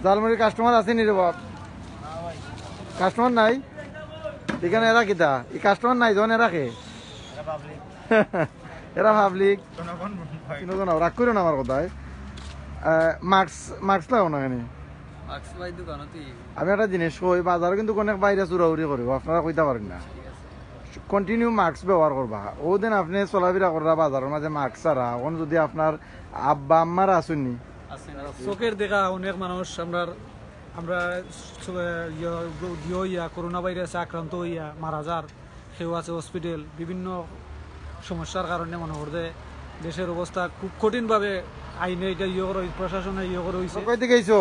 জালমুড়ির customer আছে নি রে বাপ? কাস্টমার নাই এখানে? এরা কিতা এই কাস্টমার নাই যখন এরা কে? এরা পাবলিক জনগণ। রাগ করো না আমার কথায়। মাস্ক লাগাও না এখানে। আমি একটা জিনিস কই, বাজারে কিন্তু অনেক বাইরে চুরাউরি করবো, আপনারা কইতে পারেন না। কন্টিনিউ মাস্ক ব্যবহার করবা। ও দিন আপনি চলাফেরা করবা বাজারের মাঝে মাস্ক ছাড়া, এখন যদি আপনার আব্বা আম্মারা আসুননি, চোখের দেখা অনেক মানুষ আমরা করোনা ভাইরাসে আক্রান্ত হইয়া মারা যার সেও আছে হসপিটাল। বিভিন্ন সমস্যার কারণে মনে করতে দেশের অবস্থা খুব কঠিনভাবে আইনে এটা প্রশাসনে করে হয়েছে। কই থেকে আইছো?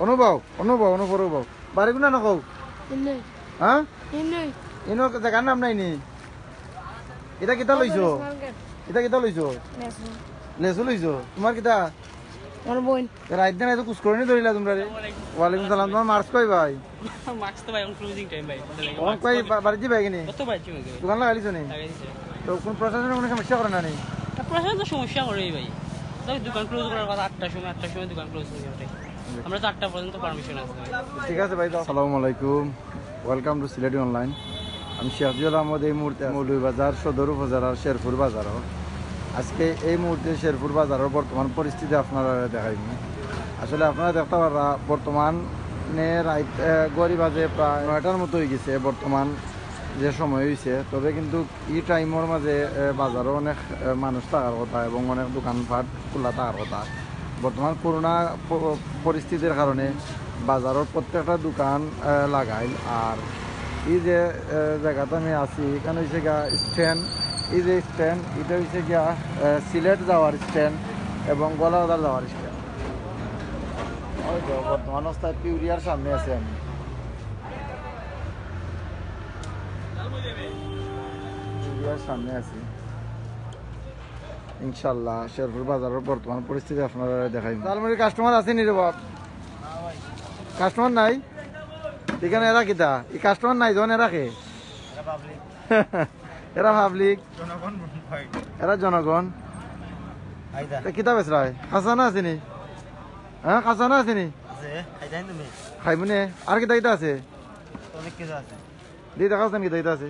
অনুভব বাড়ি গুনা নকৌ? হ্যাঁ, ইনো জায়গার নাম নাই নি? এটা কিতা লইছো? লেসু লইছো? তোমার কিতা? রাইট দিন এত কুস করে নি ধরিলা তোমরা রে? ওয়ালাইকুম সালাম। তোমার মার্কস কই ভাই? মার্কস তো ভাই অন ক্লোজিং টাইম ভাই। কই বাড়ি যাবে কিনি? কত বাড়ি হবে? দোকান লাগাইছো নি? তো কোন প্রশাসনের কোনো সমস্যা করে না নি? প্রশাসন তো সমস্যা করেই ভাই। দোকান ক্লোজ করার কথা 8টার সময় দোকান ক্লোজ হয়ে যাবে। আমরা 4টা পর্যন্ত পারমিশন আছে। ঠিক আছে ভাই। আসসালামু আলাইকুম, ওয়েলকাম টু সিলেটি অনলাইন। আমি শেখজুল আহমদ। এই মুহূর্তে মৌলভীবাজার সদর উপজেলার শেরপুর বাজারও। আজকে এই মুহূর্তে শেরপুর বাজারের বর্তমান পরিস্থিতি আপনারা দেখাইনি। আসলে আপনারা দেখতে পারা বর্তমানে রাত গড়ি বাজে প্রায় 9টার মতো হয়ে গেছে বর্তমান যে সময় হয়েছে। তবে কিন্তু এই টাইমের মাঝে বাজারও অনেক মানুষ থাকার কথা এবং অনেক দোকানপাট খোলা থাকার কথা। বর্তমান করোনা পরিস্থিতির কারণে বাজারের প্রত্যেকটা দোকান লাগাইল। আর এই যে জায়গাতে আমি আছি এখানে হচ্ছে গিয়া স্ট্যান্ড। এই যে স্ট্যান্ড, এটা হচ্ছে গিয়া সিলেট যাওয়ার স্ট্যান্ড এবং গলাবাজার যাওয়ার স্ট্যান্ড। ওই তো বর্তমান অবস্থায় পিউরিয়ার সামনে আছে আমি। পিউরিয়ার সামনে আছি ইনশাল্লাহ। শেরপুর বাজারের বর্তমান পরিস্থিতি আপনারা দেখাই। জালমুড়ির কাস্টমার আছে নি রে বাপ? কাস্টমার নাই এখানে? এরা কিতা এই কাস্টমার নাই যখন এরা কে? এরা পাবলিক, এরা জনগণ। কিতা বেচ রায়? খাসানা আছে নি? হ্যাঁ, খাসানা আছে নি? খাইবনে আর কিতা কিতা আছে? দি দেখাচ্ছেন কিতা কিতা আছে?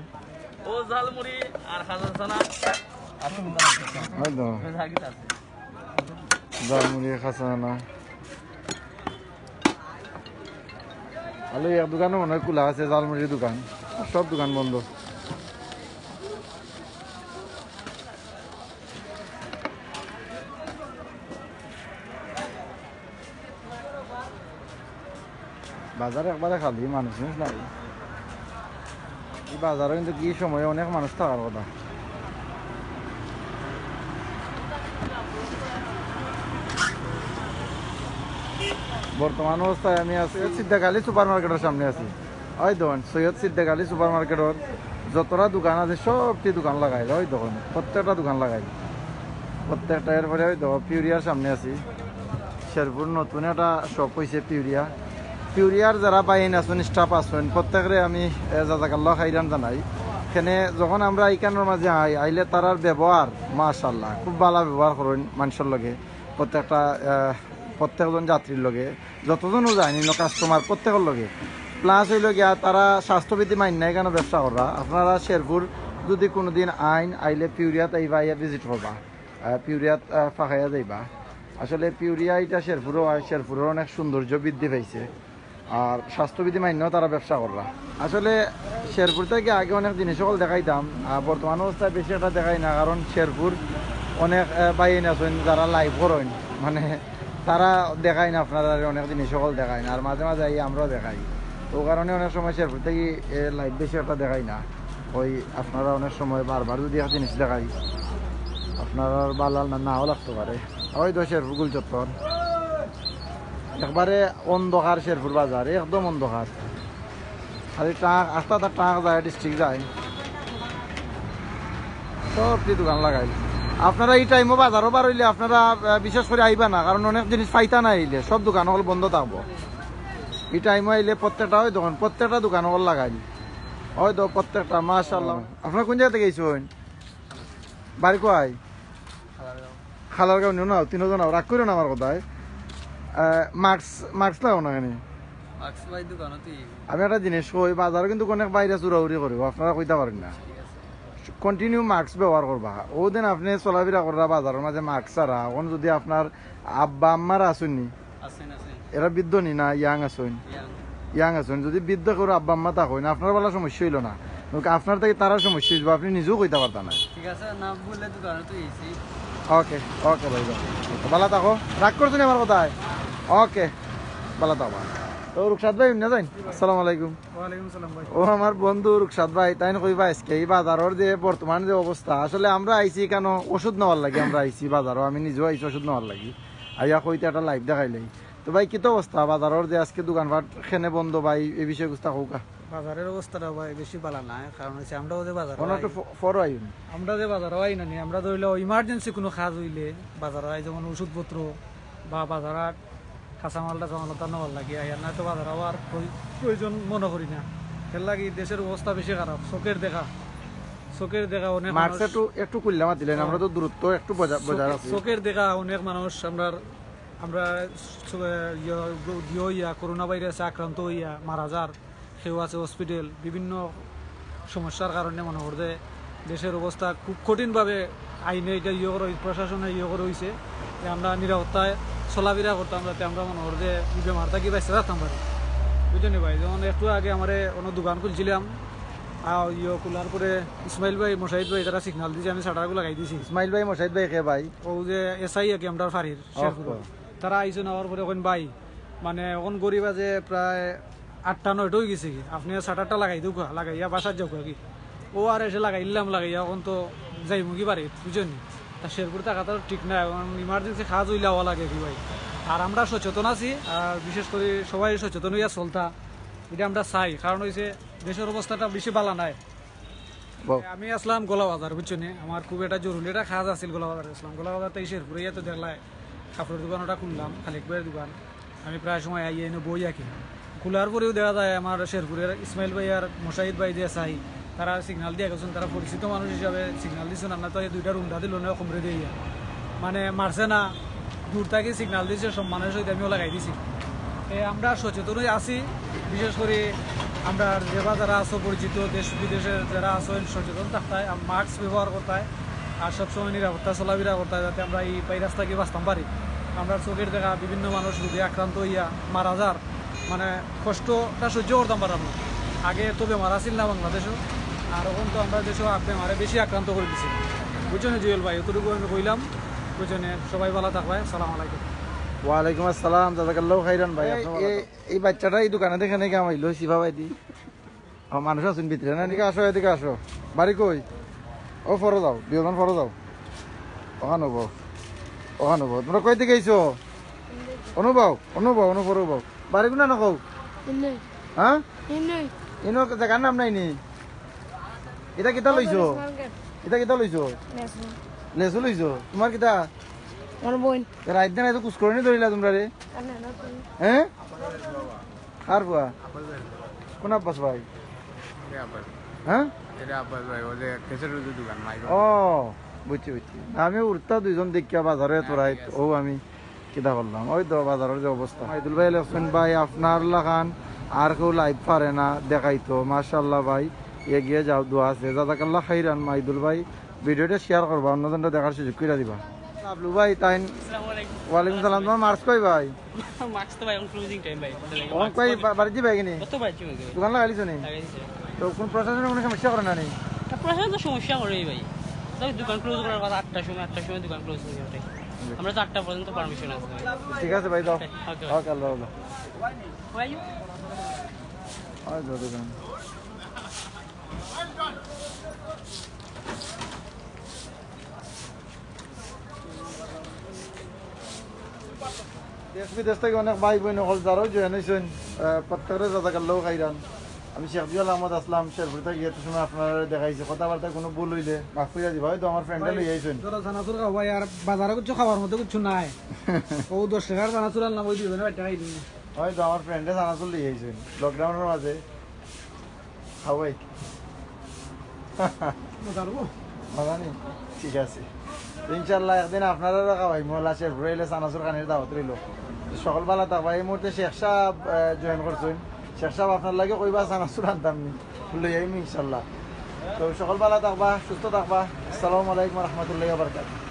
ও জালমুড়ি আর খাজানা জালমুড়ি খাসানা আলু। এক দোকানও মনে হয় খোলা আছে, জালমুড়ির দোকান। সব দোকান বন্ধ। বাজারে একবারে খালি, মানুষ নাই। এই বাজারে কিন্তু কি সময়ে অনেক মানুষ থাকার কথা। বর্তমান অবস্থায় আমি আছি সিদ্দিক আলী সুপার মার্কেটের সামনে আছি। ওই দোকান সৈয়দ সিদ্দিক আলী সুপার মার্কেটের যতটা দোকান আছে সবটি দোকান লাগাই। ওই দোকান প্রত্যেকটা দোকান লাগাই, প্রত্যেকটা। এরপরে ওই দেখো পিউরিয়ার সামনে আছি। শেরপুর নতুন একটা শপ হয়েছে পিউরিয়া। পিউরিয়ার যারা বাইন আসুন, স্টাফ আসুন, প্রত্যেকরে আমি জাজাকাল্লাহ খাইরান জানাই। এখানে যখন আমরা এইখানের মাঝে আইলে তারার ব্যবহার মাশাআল্লাহ খুব ভালো ব্যবহার করেন মানুষের লগে। প্রত্যেকজন যাত্রীর লগে, যতজনও যায়নি কাস্টমার প্রত্যেকের লগে। প্লাস হইল গিয়া তারা স্বাস্থ্যবিধি মান্য এখানে ব্যবসা করা। আপনারা শেরপুর যদি কোনোদিন আইলে পিউরিয়াত আইবা, ভিজিট করবা, পিউরিয়াত ফাঁকাইয়া যাইবা। আসলে পিউরিয়া এটা শেরপুরও হয়, শেরপুরের অনেক সৌন্দর্য বৃদ্ধি পাইছে। আর স্বাস্থ্যবিধি মান্য তারা ব্যবসা করা। আসলে শেরপুর থেকে আগে অনেক জিনিস সকল দেখাইতাম, বর্তমান অবস্থায় বেশি একটা দেখাই না। কারণ শেরপুর অনেক বাইন আছেন যারা লাইভ করেন, মানে তারা দেখায় না আপনারা অনেক জিনিস সকল দেখায় না। আর মাঝে মাঝে আমরাও দেখাই, তো কারণে অনেক সময় শেরপুর থেকে লাইভ বেশি একটা দেখাই না। ওই আপনারা অনেক সময় বারবার যদি এক জিনিস দেখাই আপনার ভালো নাও লাগতে পারে। ওই তো শেরপুর গুল চত্বর একবারে অন্ধকার। শেরপুর বাজার একদম অন্ধকার, খালি ট্রাক আস্তে আস্তে ট্রাক যায়, ডিস্ট্রিক্ট যায়, সবটি দোকান লাগাই। আপনারা এই টাইমও বাজারও বার হইলে আপনারা বিশেষ করে আইবা না, কারণ অনেক জিনিস পাইতা না। আইলে সব দোকান হল বন্ধ থাকবো। এই টাইমও আইলে প্রত্যেকটা ওই দোকান, প্রত্যেকটা দোকান হল লাগাই। ওই তো প্রত্যেকটা মাশাআল্লাহ। আপনার কোন জায়গা থেকে গেছেন? বাড়ি কয়? খালার গাঁও নিও না, 3জন রাগ করো না আমার কথায়। মাস্ক মাস্ক লাগাও না কেন? মাস্ক ভাই দোকানতেই। আমি একটা জিনিস কই, বাজারে কিন্তু অনেক বাইরে চুরাউরি করবো, আপনারা কইতে পারেন না। কন্টিনিউ মাস্ক ব্যবহার করবা। ওদিন আপনি চলাফেরা করা বাজারের মাঝে মাস্ক ছাড়া, এখন যদি আপনার আব্বা আম্মারা আসুননি, আছেন আছেন এরা বৃদ্ধ নি না ইয়াং আসুন, ইয়াং আসুন, যদি বৃদ্ধ করে আব্বা আম্মা তা কই না, আপনার বেলা সমস্যা হইল না, আপনার থেকে তারা সমস্যা হইব, আপনি নিজেও কইতে পারতেন না। ঠিক আছে, নাম বললে দোকানতেই এসি। ওকে ওকে ভাই, ভালো থাকো, রাগ করছেন আমার কথায়। ওকে, ভালো থাকো। তো রুকসাদ ভাই না যাই, আসসালামু আলাইকুম। ওয়ালাইকুম সালাম ভাই। ও আমার বন্ধু রুকসাদ ভাই, তাই না কইবা আজকে এই বাজারের যে বর্তমান যে অবস্থা, আসলে আমরা আইছি কেন ওষুধ নেওয়ার লাগি, আমরা আইছি বাজারও, আমি নিজেও আইছি ওষুধ নেওয়ার লাগি, আইয়া কইতে একটা লাইভ দেখাইলাই। তো ভাই কিতো অবস্থা বাজারের যে আজকে দোকানপাট খেনে বন্ধ ভাই, এই বিষয়ে গুস্তা কৌকা। বাজারের অবস্থাটা ভাই বেশি ভালো না, কারণ হচ্ছে আমরাও যে বাজার কোনো একটু ফরো আইন। আমরা যে বাজার হয় না, আমরা ধরলেও ইমার্জেন্সি কোনো কাজ হইলে বাজার হয়, যেমন ওষুধপত্র বা বাজার কাঁচামালটা জমালতা নেওয়ার লাগে, আর না তো বাজার হওয়ার প্রয়োজন মনে করি না। এর লাগে দেশের অবস্থা বেশি খারাপ, চোখের দেখা অনেক মার্কস মানুষ, একটু একটু কুল্লা মাতিলেন, আমরা তো দূরত্ব একটু বজায় রাখছি। চোখের দেখা অনেক মানুষ আমরা করোনা ভাইরাসে আক্রান্ত হইয়া মারা যার, কেউ আছে হসপিটাল, বিভিন্ন সমস্যার কারণে মনে করতে দেশের অবস্থা খুব কঠিনভাবে আইনে এটা প্রশাসনে করে হয়েছে যে আমরা নিরাপত্তায় চলাফেরা করতাম, যাতে আমরা মনে করতে এই বেমারটা কি বাইসে রাখতাম পারি, বুঝলেন ভাই। যেমন একটু আগে আমার অন্য দোকান খুলছিলাম, খোলার পরে ইসমাইল ভাই মোশাহিদ ভাই তারা সিগনাল দিয়েছে, আমি শাটারগুলো লাগাই দিয়েছি। ইসমাইল ভাই মোশাহিদ ভাই কে ভাই? ও যে এসআই আর কি আমরা ফাঁড়ির তারা আইসে নেওয়ার পরে এখন ভাই মানে এখন গরিব আছে প্রায় 8টা 9টা হয়ে গেছে কি, আপনি শাটারটা লাগাই দিও লাগাইয়া বাসার যাও কি, ও আর এসে লাগাইয়া এখন তো যাই মুখি পারি, বুঝছেন। তা শেরপুর টাকা তো ঠিক না, এখন ইমার্জেন্সি খাওয়া হইলে হওয়া লাগে কি ভাই। আর আমরা সচেতন আছি, আর বিশেষ করে সবাই সচেতন হইয়া চলতা, এটা আমরা চাই, কারণ হয়েছে দেশের অবস্থাটা বেশি ভালো নাই। আমি আসলাম গোলা বাজার, বুঝছেন, আমার খুব একটা জরুরি একটা কাজ আছিল, গোলা বাজার আসলাম। গোলা বাজার তো শেরপুরে তো দেখলাই কাপড়ের দোকান ওটা খুললাম, খালিক ভাইয়ের দোকান, আমি প্রায় সময় আইয়ে এনে বই আঁকি। খোলার পরেও দেখা যায় আমার শেরপুরের ইসমাইল ভাই আর মোশাহিদ ভাই যে চাই, তারা সিগনাল দিয়ে গেছেন, তারা পরিচিত মানুষ হিসাবে সিগনাল দিচ্ছেন, না তো এই 2টা রুমটা দিল না কমরে দিয়ে, মানে মারছে না, দূর থেকে সিগনাল দিয়েছে, সব মানুষের সহিত আমিও লাগাই দিছি। আমরা সচেতন আছি, বিশেষ করে আমরা যেবা যারা আছো পরিচিত দেশ বিদেশের যারা আছো সচেতন থাকতে হয়, মাস্ক ব্যবহার করতে হয়, আর সবসময় নিরাপত্তা চলাফেরা করতে হয়, যাতে আমরা এই ভাইরাস থেকে বাঁচতাম পারি। আমরা চোখের দেখা বিভিন্ন মানুষ রোগে আক্রান্ত হইয়া মারা যার, মানে কষ্টটা সহ্য করতাম পারলাম না। আগে তো বেমার আসিল না বাংলাদেশও, আর এখন তো আমরা দেশেও বেমারে বেশি আক্রান্ত করে দিচ্ছি, বুঝছেন জুয়েল ভাই। এতটুকু আমি কইলাম, বুঝছেন। সবাই ভালো থাকবে, সালাম আলাইকুম। ওয়ালাইকুম আসসালাম, জাযাকাল্লাহু খাইরান ভাই। এই বাচ্চাটা এই দোকানে দেখে নাকি আমার সিভা ভাই দি মানুষ আছেন ভিতরে না, এদিকে আসো, এদিকে আসো। বাড়ি কই? ও ফরো যাও, দুজন ফরো যাও, ওখান হবো, ওখান হবো। তোমরা কই দিকে আইছো? অনুভব অনুভব বাড়ি কোনা নকৌ? হ্যাঁ, ইনো জায়গার নাম নাই নি? এটা কিতা লইছো? এটা কিতা লইছো? লেসু লইছো? তোমার কিতা? রাত দিন এত কুচ করে নি ধরিলা তোমরা রে? হ্যাঁ, আর বুয়া কোন আব্বাস ভাই? হ্যাঁ, ও বুঝছি। আমি উঠতা দুইজন দেখিয়া বাজারে তোরাই, ও আমি কিতা করলাম, ওই তো বাজারের যে অবস্থা। মাইদুল ভাই লেখছেন ভাই আপনার লাগান আর কেউ লাইভ পারে না দেখাইতো, মাশাআল্লাহ ভাই, এগিয়ে যাও, দোয়া আছে, জাযাকাল্লাহ খাইরান। মাইদুল ভাই ভিডিওটা শেয়ার করবা, অন্যজনটা দেখার সুযোগ করে দিবা। আবলু ভাই তাই, ওয়ালাইকুম সালাম। তোমার মার্কস কই ভাই? মার্কস তো ভাই এখন ক্লোজিং টাইম ভাই, কই বাড়ি যাবে কিনি? কত বাজে দোকান লাগাইছো নি? তো কোন প্রশাসনের কোনো সমস্যা করে না নি? প্রশাসন তো সমস্যা করেই ভাই, দোকান ক্লোজ করার কথা 8টার সময় দোকান ক্লোজ হয়ে যাবে, আমরা তো 8টা পর্যন্ত পারমিশন আছে। ঠিক আছে ভাই, দাও। ওকে, আল্লাহ আল্লাহ। দোকান দেশ বিদেশ থেকে অনেক ভাই বোন হল যারাও জয়েন হয়েছেন, প্রত্যেকের জাযাকাল্লাহু খাইরান। আমি শেখ জিয়াল আহমদ আসলাম, শেরপুর থেকে এত সময় আপনারা দেখাইছি, কথাবার্তা কোনো ভুল হইলে মাফ করে দিবা। হয়তো আমার ফ্রেন্ডে লই আইছেন, চানাচুর খাও ভাই, আর বাজারে কিছু খাবার মতো কিছু নাই, ও 10 টাকার চানাচুর আনলাম, ওই দিবেন টাকাই দিন। হয়তো আমার ফ্রেন্ডে চানাচুর লই আইছেন লকডাউনের মাঝে খাওয়াই মজা নেই। ঠিক আছে, ইনশাল্লাহ একদিন আপনারা খাওয়াই, মহলা শেরপুর এলে চানাচুর খানির দাওয়াত রইল। সকালবেলা থাকবা এই মুহূর্তে শেখ সাহেব জয়েন করছেন শেখ সাহেব আপনার লাগে কইবা চানাচুর আনতাম নি লই আইম ইনশাল্লাহ তো সকালবেলা থাকবা সুস্থ থাকবা আসসালামু আলাইকুম রহমতুল্লাহ বারকাত